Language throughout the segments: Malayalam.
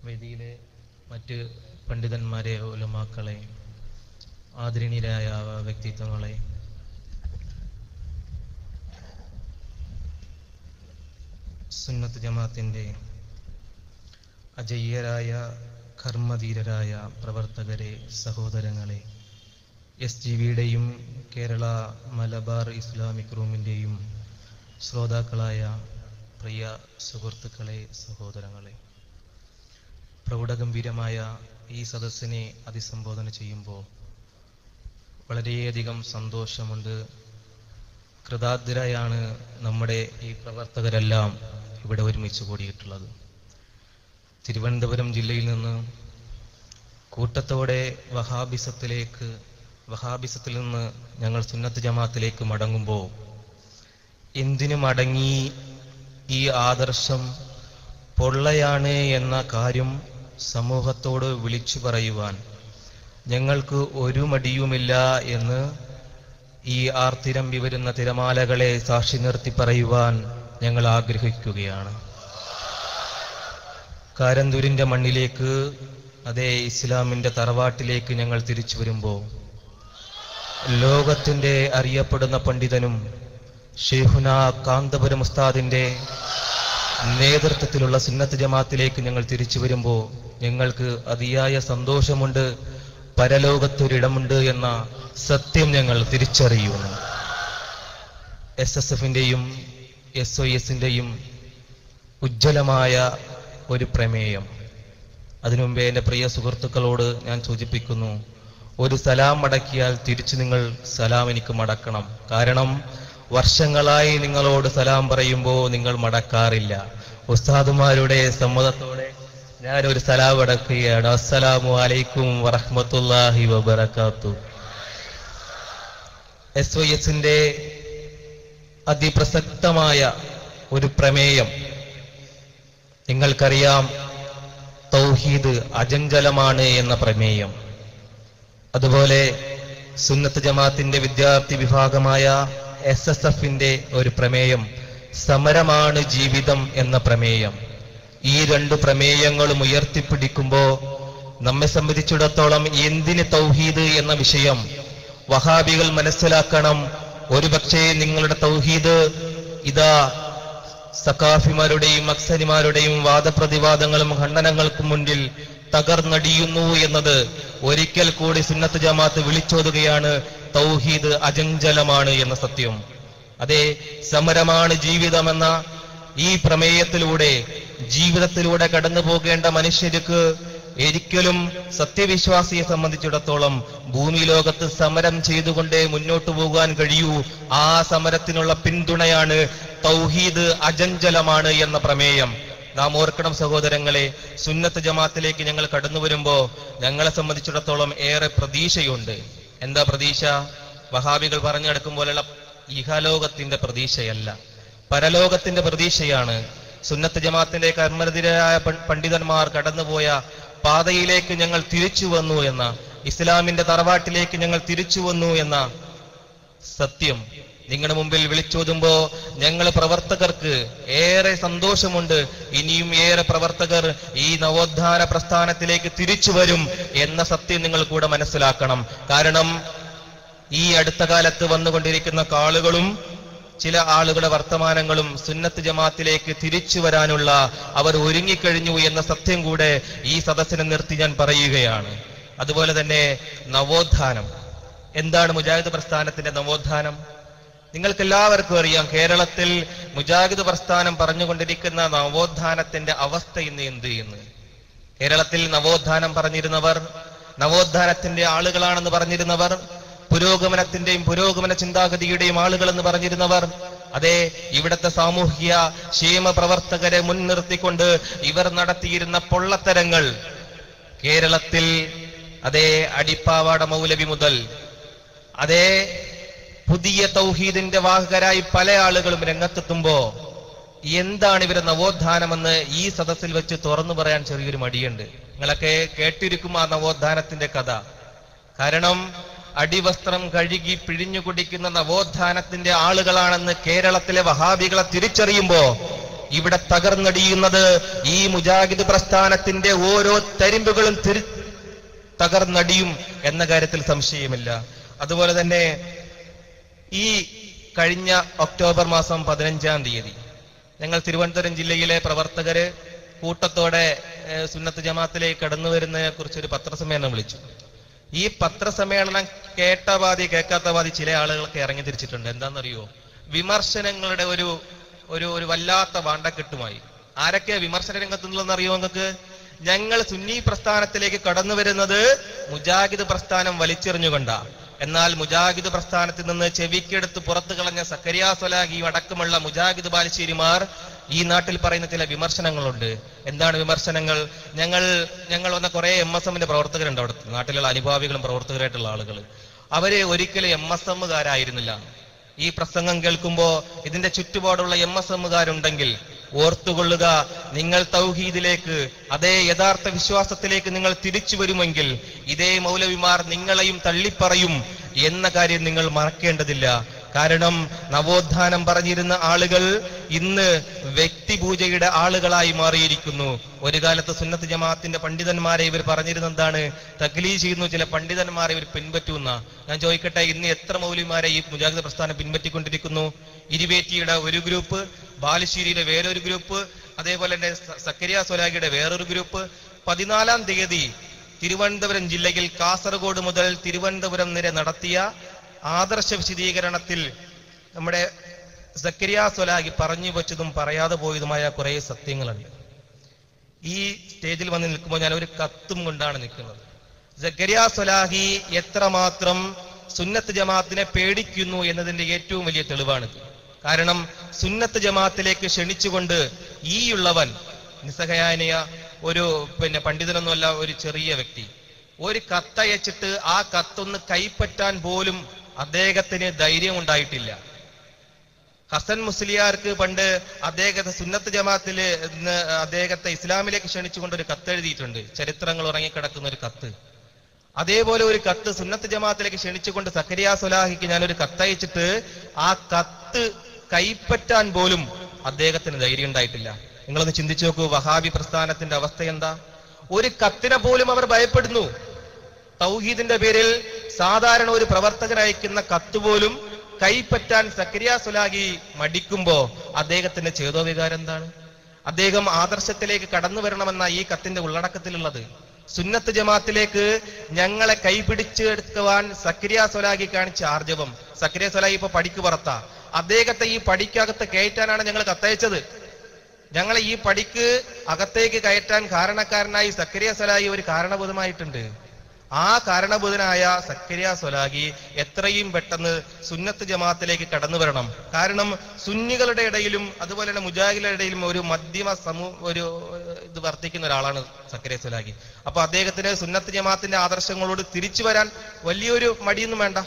വേദിയിലെ മറ്റ് പണ്ഡിതന്മാരെ, ഉലമാക്കളെ, ആദരണീയരായ വ്യക്തിത്വങ്ങളെ, സുന്നത്ത് ജമാഅത്തിന്റെ അജയ്യരായ കർമ്മധീരരായ പ്രവർത്തകരെ, സഹോദരങ്ങളെ, SGVയുടെയും കേരള മലബാർ ഇസ്ലാമിക് റൂമിൻ്റെയും ശ്രോതാക്കളായ പ്രിയ സുഹൃത്തുക്കളെ, സഹോദരങ്ങളെ, പ്രൗഢഗംഭീരമായ ഈ സദസ്സിനെ അഭിസംബോധന ചെയ്യുമ്പോൾ വളരെയധികം സന്തോഷമുണ്ട്. കൃതാർത്ഥരായാണ് നമ്മുടെ ഈ പ്രവർത്തകരെല്ലാം ഇവിടെ ഒരുമിച്ച് കൂടിയിട്ടുള്ളത്. തിരുവനന്തപുരം ജില്ലയിൽ നിന്ന് കൂട്ടത്തോടെ വഹാബിസത്തിൽ നിന്ന് ഞങ്ങൾ സുന്നത്ത് ജമാഅത്തിലേക്ക് മടങ്ങുമ്പോൾ എന്തിനു മടങ്ങി, ഈ ആദർശം പൊള്ളയാണ് എന്ന കാര്യം സമൂഹത്തോട് വിളിച്ചു പറയുവാൻ ഞങ്ങൾക്ക് ഒരു മടിയുമില്ല എന്ന് ഈ ആർത്തിരമ്പി വരുന്ന തിരമാലകളെ സാക്ഷി നിർത്തി പറയുവാൻ ഞങ്ങൾ ആഗ്രഹിക്കുകയാണ്. കാരന്തൂരിന്റെ മണ്ണിലേക്ക്, അതേ ഇസ്ലാമിന്റെ തറവാട്ടിലേക്ക് ഞങ്ങൾ തിരിച്ചു വരുമ്പോൾ ലോകത്തിന്റെ അറിയപ്പെടുന്ന പണ്ഡിതനും ഷെയ്ഖുന കാന്തപുരം ഉസ്താദിന്റെ നേതൃത്വത്തിലുള്ള സുന്നത്ത് ജമാഅത്തിലേക്ക് ഞങ്ങൾ തിരിച്ചു വരുമ്പോൾ ഞങ്ങൾക്ക് അതിയായ സന്തോഷമുണ്ട്. പരലോകത്തൊരിടമുണ്ട് എന്ന സത്യം ഞങ്ങൾ തിരിച്ചറിയുന്നു. SSFന്റെയും SOSന്റെയും ഉജ്ജ്വലമായ ഒരു പ്രമേയം. അതിനുമുമ്പേ എൻ്റെ പ്രിയ സുഹൃത്തുക്കളോട് ഞാൻ സൂചിപ്പിക്കുന്നു, ഒരു സലാം മടക്കിയാൽ തിരിച്ചു നിങ്ങൾ സലാം എനിക്ക് മടക്കണം. കാരണം വർഷങ്ങളായി നിങ്ങളോട് സലാം പറയുമ്പോൾ നിങ്ങൾ മടക്കാറില്ല. ഉസ്താദുമാരുടെ സമ്മതത്തോടെ ഞാനൊരു സലാം അടക്കുകയാണ്. അസ്സലാമു അലൈക്കും വറഹ്മത്തുള്ളാഹി വബറകാതുഹു. SOSന്റെ അതിപ്രസക്തമായ ഒരു പ്രമേയം നിങ്ങൾക്കറിയാം, തൗഹീദ് അജഞ്ചലമാണ് എന്ന പ്രമേയം. അതുപോലെ സുന്നത്ത് ജമാഅത്തിന്റെ വിദ്യാർത്ഥി വിഭാഗമായ SSFന്റെ ഒരു പ്രമേയം, സമരമാണ് ജീവിതം എന്ന പ്രമേയം. ഈ രണ്ട് പ്രമേയങ്ങളും ഉയർത്തിപ്പിടിക്കുമ്പോൾ നമ്മെ സംബന്ധിച്ചിടത്തോളം എന്തിന് തൗഹീദ് എന്ന വിഷയം വഹാബികൾ മനസ്സിലാക്കണം. ഒരുപക്ഷേ നിങ്ങളുടെ തൗഹീദ് ഇതാ സഖാഫിമാരുടെയും അക്സരിമാരുടെയും വാദപ്രതിവാദങ്ങളും ഖണ്ഡനങ്ങൾക്കും മുന്നിൽ തകർന്നടിയുന്നു എന്നത് ഒരിക്കൽ കൂടി സുന്നത്ത് ജമാഅത്ത് വിളിച്ചോതുകയാണ്. തൗഹീദ് അജഞ്ചലമാണ് എന്ന സത്യം. അതെ, സമരമാണ് ജീവിതമെന്ന ഈ പ്രമേയത്തിലൂടെ ജീവിതത്തിലൂടെ കടന്നു പോകേണ്ട മനുഷ്യർക്ക് ഒരിക്കലും സത്യവിശ്വാസിയെ സംബന്ധിച്ചിടത്തോളം ഭൂമി ലോകത്ത് സമരം ചെയ്തുകൊണ്ടേ മുന്നോട്ടു പോകാൻ കഴിയൂ. ആ സമരത്തിനുള്ള പിന്തുണയാണ് തൗഹീദ് അജഞ്ചലമാണ് എന്ന പ്രമേയം. നാം ഓർക്കണം സഹോദരങ്ങളെ, സുന്നത്ത് ജമാഅത്തിലേക്ക് ഞങ്ങൾ കടന്നു വരുമ്പോ ഞങ്ങളെ സംബന്ധിച്ചിടത്തോളം ഏറെ പ്രതീക്ഷയുണ്ട്. എന്താ പ്രതീക്ഷ? വഹാബികൾ പറഞ്ഞെടുക്കും പോലെയുള്ള ഇഹലോകത്തിന്റെ പ്രതീക്ഷയല്ല, പരലോകത്തിന്റെ പ്രതീക്ഷയാണ്. സുന്നത്ത് ജമാഅത്തിന്റെ കർമ്മനിരതരായ പണ്ഡിതന്മാർ കടന്നുപോയ പാതയിലേക്ക് ഞങ്ങൾ തിരിച്ചു വന്നു എന്ന, ഇസ്ലാമിന്റെ തറവാട്ടിലേക്ക് ഞങ്ങൾ തിരിച്ചു വന്നു എന്ന സത്യം നിങ്ങളുടെ മുമ്പിൽ വിളിച്ചോതുമ്പോ ഞങ്ങൾ പ്രവർത്തകർക്ക് ഏറെ സന്തോഷമുണ്ട്. ഇനിയും ഏറെ പ്രവർത്തകർ ഈ നവോത്ഥാന പ്രസ്ഥാനത്തിലേക്ക് തിരിച്ചു വരും എന്ന സത്യം നിങ്ങൾ കൂടെ മനസ്സിലാക്കണം. കാരണം ഈ അടുത്ത കാലത്ത് വന്നുകൊണ്ടിരിക്കുന്ന കാളുകളും ചില ആളുകളുടെ വർത്തമാനങ്ങളും സുന്നത്ത് ജമാഅത്തിലേക്ക് തിരിച്ചു വരാനുള്ള അവർ ഒരുങ്ങിക്കഴിഞ്ഞു എന്ന സത്യം കൂടെ ഈ സദസ്സിനെ നിർത്തി ഞാൻ പറയുകയാണ്. അതുപോലെ തന്നെ നവോത്ഥാനം എന്താണ്? മുജാഹിദ് പ്രസ്ഥാനത്തിന്റെ നവോത്ഥാനം നിങ്ങൾക്കെല്ലാവർക്കും അറിയാം. കേരളത്തിൽ മുജാഹിദ് പ്രസ്ഥാനം പറഞ്ഞുകൊണ്ടിരിക്കുന്ന നവോത്ഥാനത്തിന്റെ അവസ്ഥ ഇന്ന് എന്ത് ചെയ്യുന്നു? കേരളത്തിൽ നവോത്ഥാനം പറഞ്ഞിരുന്നവർ, നവോത്ഥാനത്തിന്റെ ആളുകളാണെന്ന് പറഞ്ഞിരുന്നവർ, പുരോഗമനത്തിന്റെയും പുരോഗമന ചിന്താഗതിയുടെയും ആളുകളെന്ന് പറഞ്ഞിരുന്നവർ, അതെ, ഇവിടുത്തെ സാമൂഹ്യ ക്ഷേമ പ്രവർത്തകരെ മുൻനിർത്തിക്കൊണ്ട് ഇവർ നടത്തിയിരുന്ന പൊള്ളത്തരങ്ങൾ കേരളത്തിൽ, അതേ അടിപ്പാവാട മൗലവി മുതൽ അതേ പുതിയ തൗഹീദിന്റെ വാഹകരായി പല ആളുകളും രംഗത്തെത്തുമ്പോ എന്താണ് ഇവരെ നവോത്ഥാനമെന്ന് ഈ സദസ്സിൽ വെച്ച് തുറന്നു പറയാൻ ചെറിയൊരു മടിയുണ്ട്. നിങ്ങളൊക്കെ കേട്ടിരിക്കും ആ നവോത്ഥാനത്തിന്റെ കഥ. കാരണം അടിവസ്ത്രം കഴുകി പിഴിഞ്ഞു കുടിക്കുന്ന നവോത്ഥാനത്തിന്റെ ആളുകളാണെന്ന് കേരളത്തിലെ വഹാബികളെ തിരിച്ചറിയുമ്പോ ഇവിടെ തകർന്നടിയുന്നത് ഈ മുജാഹിദ് പ്രസ്ഥാനത്തിന്റെ ഓരോ തരിമ്പുകളും തകർന്നടിയും എന്ന കാര്യത്തിൽ സംശയമില്ല. അതുപോലെ തന്നെ ഈ കഴിഞ്ഞ ഒക്ടോബർ മാസം 15-ാം തീയതി ഞങ്ങൾ തിരുവനന്തപുരം ജില്ലയിലെ പ്രവർത്തകര് കൂട്ടത്തോടെ സുന്നത്ത് ജമാഅത്തിലേക്ക് കടന്നു വരുന്നതിനെ കുറിച്ചൊരു പത്രസമ്മേളനം വിളിച്ചു. ഈ പത്രസമ്മേളനം കേട്ടവാദി കേൾക്കാത്തവാദി ചില ആളുകളൊക്കെ ഇറങ്ങി തിരിച്ചിട്ടുണ്ട്. എന്താണെന്നറിയോ? വിമർശനങ്ങളുടെ ഒരു വല്ലാത്ത വാണ്ടക്കെട്ടുമായി. ആരൊക്കെ വിമർശന രംഗത്തുള്ളതെന്നറിയോ നിങ്ങൾക്ക്? ഞങ്ങൾ സുന്നി പ്രസ്ഥാനത്തിലേക്ക് കടന്നു വരുന്നത് മുജാഹിദ് പ്രസ്ഥാനം വലിച്ചെറിഞ്ഞുകൊണ്ടാ. എന്നാൽ മുജാഹിദ് പ്രസ്ഥാനത്തിൽ നിന്ന് ചെവിക്കെടുത്ത് പുറത്തു കളഞ്ഞ സക്കരിയ സ്വലാഹി അടക്കമുള്ള മുജാഹിദ് ബാലുശ്ശേരിമാർ ഈ നാട്ടിൽ പറയുന്ന ചില വിമർശനങ്ങളുണ്ട്. എന്താണ് വിമർശനങ്ങൾ? ഞങ്ങൾ വന്ന കുറെ MSMന്റെ പ്രവർത്തകരുണ്ട് അവിടെ, നാട്ടിലുള്ള അനുഭാവികളും പ്രവർത്തകരായിട്ടുള്ള ആളുകൾ. അവര് ഒരിക്കലും MSMകാരായിരുന്നില്ല. ഈ പ്രസംഗം കേൾക്കുമ്പോ ഇതിന്റെ ചുറ്റുപാടുള്ള MSMകാരുണ്ടെങ്കിൽ ഓർത്തുകൊള്ളുക, നിങ്ങൾ തൗഹീദിലേക്ക്, അതേ യഥാർത്ഥ വിശ്വാസത്തിലേക്ക് നിങ്ങൾ തിരിച്ചു വരുമെങ്കിൽ ഇതേ മൗലവിമാർ നിങ്ങളെയും തള്ളിപ്പറയും എന്ന കാര്യം നിങ്ങൾ മറക്കേണ്ടതില്ല. കാരണം നവോത്ഥാനം പറഞ്ഞിരുന്ന ആളുകൾ ഇന്ന് വ്യക്തിപൂജയുടെ ആളുകളായി മാറിയിരിക്കുന്നു. ഒരു കാലത്ത് സുന്നത്ത് ജമാഅത്തിന്റെ പണ്ഡിതന്മാരെ ഇവർ പറഞ്ഞിരുന്ന എന്താണ്? തഖ്ലീദ് ചെയ്യുന്നു, ചില പണ്ഡിതന്മാരെ ഇവർ പിൻപറ്റുന്ന. ഞാൻ ചോദിക്കട്ടെ, ഇന്ന് എത്ര മൗലവിമാരെ ഈ മുജാഹിദ് പ്രസ്ഥാനം പിൻപറ്റിക്കൊണ്ടിരിക്കുന്നു? ഇരുവേറ്റിയുടെ ഒരു ഗ്രൂപ്പ്, ബാലുശ്ശേരിയുടെ വേറൊരു ഗ്രൂപ്പ്, അതേപോലെ തന്നെ സക്കരിയ സ്വലാഹിയുടെ വേറൊരു ഗ്രൂപ്പ്. 14-ാം തീയതി തിരുവനന്തപുരം ജില്ലയിൽ കാസർഗോഡ് മുതൽ തിരുവനന്തപുരം വരെ നടത്തിയ ആദർശ വിശദീകരണത്തിൽ നമ്മുടെ സക്കരിയ സ്വലാഹി പറഞ്ഞു വെച്ചതും പറയാതെ പോയതുമായ കുറെ സത്യങ്ങളുണ്ട്. ഈ സ്റ്റേജിൽ വന്ന് നിൽക്കുമ്പോൾ ഞാൻ ഒരു കത്തും കൊണ്ടാണ് നിൽക്കുന്നത്. സക്കരിയ സ്വലാഹി എത്രമാത്രം സുന്നത്ത് ജമാഅത്തിനെ പേടിക്കുന്നു എന്നതിന്റെ ഏറ്റവും വലിയ തെളിവാണിത്. കാരണം സുന്നത്ത് ജമാഅത്തിലേക്ക് ക്ഷണിച്ചുകൊണ്ട് ഈയുള്ളവൻ, നിസ്സഹായനായ ഒരു പണ്ഡിതനൊന്നുമല്ല, ഒരു ചെറിയ വ്യക്തി, ഒരു കത്തയച്ചിട്ട് ആ കത്തൊന്ന് കൈപ്പറ്റാൻ പോലും അദ്ദേഹത്തിന് ധൈര്യം ഉണ്ടായിട്ടില്ല. ഹസൻ മുസ്ലിയാർക്ക് പണ്ട് അദ്ദേഹത്തെ സുന്നത്ത് ജമാഅത്തില് അദ്ദേഹത്തെ ഇസ്ലാമിലേക്ക് ക്ഷണിച്ചുകൊണ്ട് ഒരു കത്തെഴുതിയിട്ടുണ്ട്, ചരിത്രങ്ങൾ ഉറങ്ങിക്കിടക്കുന്ന ഒരു കത്ത്. അതേപോലെ ഒരു കത്ത് സുന്നത്ത് ജമാഅത്തിലേക്ക് ക്ഷണിച്ചുകൊണ്ട് സക്കരിയ സ്വലാഹിക്ക് ഞാനൊരു കത്തയച്ചിട്ട് ആ കത്ത് കൈപ്പറ്റാൻ പോലും അദ്ദേഹത്തിന് ധൈര്യം ഉണ്ടായിട്ടില്ല. നിങ്ങളൊന്ന് ചിന്തിച്ചു നോക്കൂ, വഹാബി പ്രസ്ഥാനത്തിന്റെ അവസ്ഥ എന്താ? ഒരു കത്തിനെ പോലും അവർ ഭയപ്പെടുന്നു. തൗഹീദിന്റെ പേരിൽ സാധാരണ ഒരു പ്രവർത്തകൻ അയക്കുന്ന കത്ത് പോലും കൈപ്പറ്റാൻ സക്കരിയ സ്വലാഹി മടിക്കുമ്പോ അദ്ദേഹത്തിന്റെ ചേതോവികാരം എന്താണ്? അദ്ദേഹം ആദർശത്തിലേക്ക് കടന്നു വരണമെന്ന ഈ കത്തിന്റെ ഉള്ളടക്കത്തിലുള്ളത്. സുന്നത്ത് ജമാഅത്തിലേക്ക് ഞങ്ങളെ കൈപിടിച്ചെടുക്കുവാൻ സക്കരിയ സ്വലാഹി കാണിച്ച ആർജവം. സക്കരിയ സ്വലാഹി ഇപ്പൊ പടിക്ക് പുറത്താ. അദ്ദേഹത്തെ ഈ പടിക്കകത്ത് കയറ്റാനാണ് ഞങ്ങൾ കത്തയച്ചത്. ഞങ്ങളെ ഈ പടിക്ക് അകത്തേക്ക് കയറ്റാൻ കാരണക്കാരനായി സക്കരിയ സ്വലാഹി ഒരു കാരണഭൂതമായിട്ടുണ്ട്. ആ കാരണഭൂതനായ സക്കരിയ സ്വലാഹി എത്രയും പെട്ടെന്ന് സുന്നത്ത് ജമാഅത്തിലേക്ക് കടന്നു വരണം. കാരണം സുന്നികളുടെ ഇടയിലും അതുപോലെ തന്നെ മുജാഹിദുകളുടെ ഇടയിലും ഒരു മധ്യമ ഒരു ഇത് വർദ്ധിക്കുന്ന ഒരാളാണ് സക്കരിയ സ്വലാഹി. അപ്പൊ അദ്ദേഹത്തിന് സുന്നത്ത് ജമാഅത്തിന്റെ ആദർശങ്ങളോട് തിരിച്ചു വരാൻ വലിയൊരു മടിയൊന്നും വേണ്ട.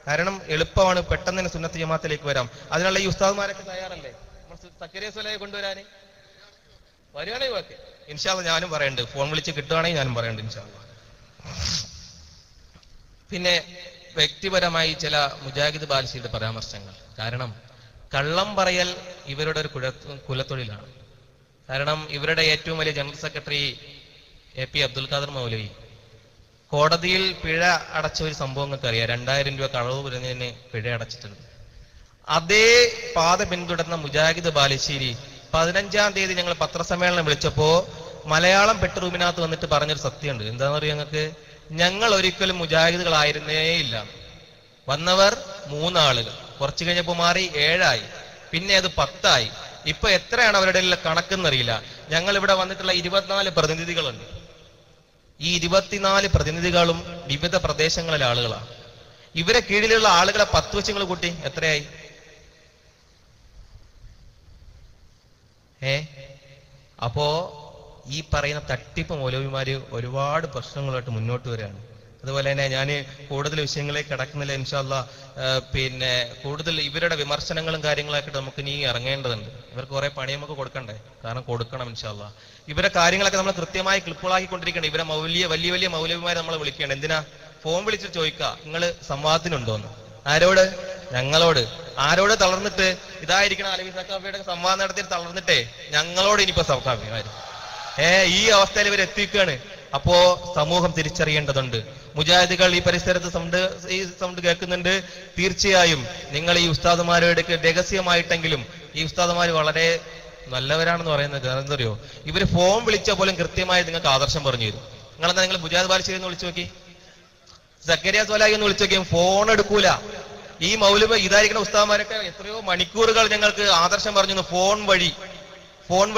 കാരണം എളുപ്പമാണ്, പെട്ടെന്ന് തന്നെ സുന്നത്ത് ജമാഅത്തിലേക്ക് വരാം. അതിനുള്ള ഈ ഉസ്താദ്മാരൊക്കെ തയ്യാറല്ലേ സക്കരിയ സ്വലാഹി കൊണ്ടുവരാന്? വരുവാണെങ്കിൽ ഓക്കെ, ഇൻഷാ അല്ലാഹ് ഞാനും പറയുന്നുണ്ട്. ഫോൺ വിളിച്ച് കിട്ടുവാണെങ്കിൽ ഞാനും പറയുന്നുണ്ട് ഇൻഷാ അല്ലാഹ്. പിന്നെ വ്യക്തിപരമായി ചില മുജാഹിദ് ബാലുശ്ശേരിയുടെ പരാമർശങ്ങൾ. കാരണം കള്ളം പറയൽ ഇവരുടെ ഒരു കുലത്തൊഴിലാണ്. കാരണം ഇവരുടെ ഏറ്റവും വലിയ general secretary AP Abdul Khader Moulavi കോടതിയിൽ പിഴ അടച്ച ഒരു സംഭവം നിങ്ങൾക്ക് അറിയാം. 2000 രൂപ കളവ് പറഞ്ഞതിന് പിഴ അടച്ചിട്ടുണ്ട്. അതേ പാത പിന്തുടർന്ന മുജാഹിദ് ബാലുശ്ശേരി 15-ാം തീയതി ഞങ്ങൾ പത്രസമ്മേളനം വിളിച്ചപ്പോ മലയാളം പെട്രൂമിനകത്ത് വന്നിട്ട് പറഞ്ഞൊരു സത്യമുണ്ട്. എന്താണെന്ന് അറിയാം നിങ്ങൾക്ക്? ഞങ്ങൾ ഒരിക്കലും മുജാഹിദുകളായിരുന്നേ ഇല്ല. വന്നവർ 3 ആളുകൾ, കുറച്ചു കഴിഞ്ഞപ്പോ മാറി 7 ആയി, പിന്നെ അത് 10 ആയി. ഇപ്പൊ എത്രയാണ് അവരുടെ കണക്കെന്നറിയില്ല. ഞങ്ങൾ ഇവിടെ വന്നിട്ടുള്ള 24 പ്രതിനിധികളുണ്ട്. ഈ 24 പ്രതിനിധികളും വിവിധ പ്രദേശങ്ങളിലെ ആളുകളാണ്. ഇവരെ കീഴിലുള്ള ആളുകളെ 10 വെച്ച് നിങ്ങൾ കൂട്ടി എത്രയായി? അപ്പോ ഈ പറയുന്ന തട്ടിപ്പ് മൗലവിമാര് ഒരുപാട് പ്രശ്നങ്ങളായിട്ട് മുന്നോട്ട് വരികയാണ്. അതുപോലെ തന്നെ ഞാൻ കൂടുതൽ വിഷയങ്ങളിലേക്ക് കടക്കുന്നില്ല ഇൻഷാ അല്ലാഹ്. പിന്നെ കൂടുതൽ ഇവരുടെ വിമർശനങ്ങളും കാര്യങ്ങളായിട്ട് നമുക്ക് ഇനി ഇറങ്ങേണ്ടതുണ്ട്. ഇവർക്ക് കുറെ പണി നമുക്ക് കൊടുക്കണ്ടേ? കാരണം കൊടുക്കണം ഇൻഷാ അല്ലാഹ്. ഇവരുടെ കാര്യങ്ങളൊക്കെ നമ്മൾ കൃത്യമായി ക്ലിപ്പുകളാക്കിക്കൊണ്ടിരിക്കണം. ഇവരെ വലിയ വലിയ മൗലവിമാരെ നമ്മൾ വിളിക്കണം. എന്തിനാ? ഫോൺ വിളിച്ചിട്ട് ചോദിക്കുക നിങ്ങൾ സംവാദത്തിനുണ്ടോന്ന്. ആരോട്? ഞങ്ങളോട്. ആരോട് തളർന്നിട്ട്? ഇതായിരിക്കണം അലവി സഖാഫിയുടെ സംവാദം നടത്തിയിട്ട് തളർന്നിട്ടേ ഞങ്ങളോട് ഇനിയിപ്പോ സഖാഫിമാര് ഈ അവസ്ഥയിൽ ഇവർ എത്തിക്കുകയാണ്. അപ്പോ സമൂഹം തിരിച്ചറിയേണ്ടതുണ്ട്. മുജാഹിദുകൾ ഈ പരിസരത്ത് സൗണ്ട് കേൾക്കുന്നുണ്ട്. തീർച്ചയായും നിങ്ങൾ ഈ ഉസ്താദുമാരോട് രഹസ്യമായിട്ടെങ്കിലും, ഈ ഉസ്താദുമാര് വളരെ നല്ലവരാണെന്ന് പറയുന്നത് എന്തറിയോ, ഇവര് ഫോൺ വിളിച്ച പോലും കൃത്യമായി നിങ്ങൾക്ക് ആദർശം പറഞ്ഞു തരും. നിങ്ങൾ മുജാഹിദ് ബാലിശ്ശേരി എന്ന് വിളിച്ചു നോക്കി, സക്കരിയ സ്വലായി എന്ന് വിളിച്ചു നോക്കിയും ഫോൺ എടുക്കൂല. ഈ മൗലവി ഇതായിരിക്കുന്ന ഉസ്താദുമാരൊക്കെ എത്രയോ മണിക്കൂറുകൾ ഞങ്ങൾക്ക് ആദർശം പറഞ്ഞു ഫോൺ വഴി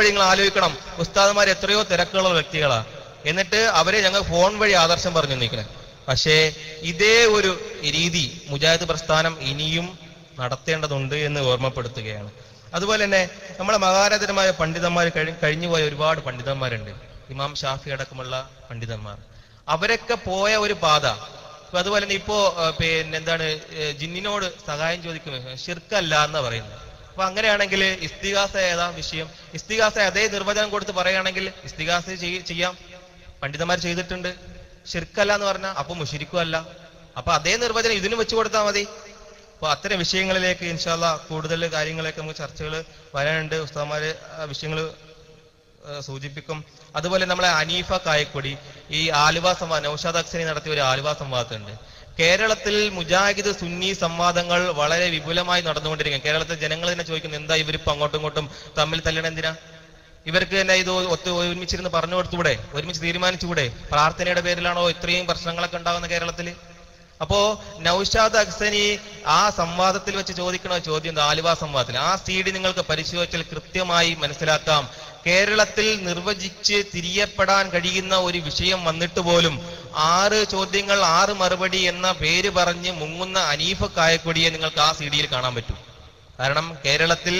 നിങ്ങൾ ആലോചിക്കണം. ഉസ്താദുമാർ എത്രയോ തിരക്കുള്ള വ്യക്തികളാ, എന്നിട്ട് അവരെ ഞങ്ങൾ ഫോൺ വഴി ആദർശം പറഞ്ഞു നിൽക്കണേ. പക്ഷേ ഇതേ ഒരു രീതി മുജാഹിദ് പ്രസ്ഥാനം ഇനിയും നടത്തേണ്ടതുണ്ട് എന്ന് ഓർമ്മപ്പെടുത്തുകയാണ്. അതുപോലെ തന്നെ നമ്മളെ മഹാരഥരമായ പണ്ഡിതന്മാർ കഴിഞ്ഞുപോയ ഒരുപാട് പണ്ഡിതന്മാരുണ്ട്. ഇമാം ഷാഫി അടക്കമുള്ള പണ്ഡിതന്മാർ, അവരൊക്കെ പോയ ഒരു പാത. അതുപോലെ തന്നെ ഇപ്പോ എന്താണ് ജിന്നിനോട് സഹായം ചോദിക്കുന്നത് ശിർക്കല്ല എന്നാ പറയുന്നത്. അപ്പൊ അങ്ങനെയാണെങ്കിൽ ഇസ്തിഗാസ ഏതാ വിഷയം? ഇസ്തിഗാസ അതേ നിർവചനം കൊടുത്ത് പറയുകയാണെങ്കിൽ ഇസ്തിഗാസ ചെയ്യാം, പണ്ഡിതന്മാർ ചെയ്തിട്ടുണ്ട്. ശിർക്കല്ല എന്ന് പറഞ്ഞാൽ അപ്പൊ മുശ്രിക്കും അല്ല. അപ്പൊ അതേ നിർവചനം ഇതിനും വെച്ചു കൊടുത്താൽ മതി. അപ്പൊ അത്തരം വിഷയങ്ങളിലേക്ക് ഇൻഷാ അല്ലാഹ് കൂടുതൽ കാര്യങ്ങളൊക്കെ നമുക്ക് ചർച്ചകൾ വരാനുണ്ട്. ഉസ്താദുമാര് വിഷയങ്ങൾ സൂചിപ്പിക്കും. അതുപോലെ നമ്മളെ അനീഫ കായക്കൊടി ഈ ആലുവ സംവാദം, നൗഷാദ് അക്സനി നടത്തിയ ഒരു ആലുവ സംവാദമുണ്ട്. കേരളത്തിൽ മുജാഹിദ് സുന്നി സംവാദങ്ങൾ വളരെ വിപുലമായി നടന്നുകൊണ്ടിരിക്കും. കേരളത്തിൽ ജനങ്ങൾ തന്നെ ചോദിക്കുന്നു, എന്താ ഇവരിപ്പോ അങ്ങോട്ടും ഇങ്ങോട്ടും തമ്മിൽ തല്ലണം എന്തിനാ? ഇവർക്ക് തന്നെ ഇത് ഒരുമിച്ചിരുന്ന് പറഞ്ഞു കൊടുത്തുകൂടെ? ഒരുമിച്ച് തീരുമാനിച്ചുകൂടെ? പ്രാർത്ഥനയുടെ പേരിലാണോ ഇത്രയും പ്രശ്നങ്ങളൊക്കെ ഉണ്ടാകുന്ന കേരളത്തിൽ? അപ്പോ നൗഷാദ് അക്സനി ആ സംവാദത്തിൽ വെച്ച് ചോദിക്കണ ചോദ്യം, ആലുവ സംവാദത്തിൽ ആ CD നിങ്ങൾക്ക് പരിശോധിച്ചാൽ കൃത്യമായി മനസ്സിലാക്കാം. കേരളത്തിൽ നിർവചിച്ച് തിരിയപ്പെടാൻ കഴിയുന്ന ഒരു വിഷയം വന്നിട്ട് പോലും 6 ചോദ്യങ്ങൾ 6 മറുപടി എന്ന പേര് പറഞ്ഞ് മുങ്ങുന്ന അനീഫ കായക്കൊടിയെ നിങ്ങൾക്ക് ആ CD-യിൽ കാണാൻ പറ്റും. കാരണം കേരളത്തിൽ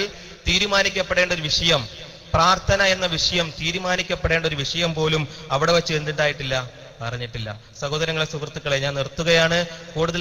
തീരുമാനിക്കപ്പെടേണ്ട ഒരു വിഷയം, പ്രാർത്ഥന എന്ന വിഷയം തീരുമാനിക്കപ്പെടേണ്ട ഒരു വിഷയം പോലും അവിടെ വെച്ച് എന്തുണ്ടായിട്ടില്ല, പറഞ്ഞിട്ടില്ല. സഹോദരങ്ങളെ, സുഹൃത്തുക്കളെ, ഞാൻ നിർത്തുകയാണ്. കൂടുതൽ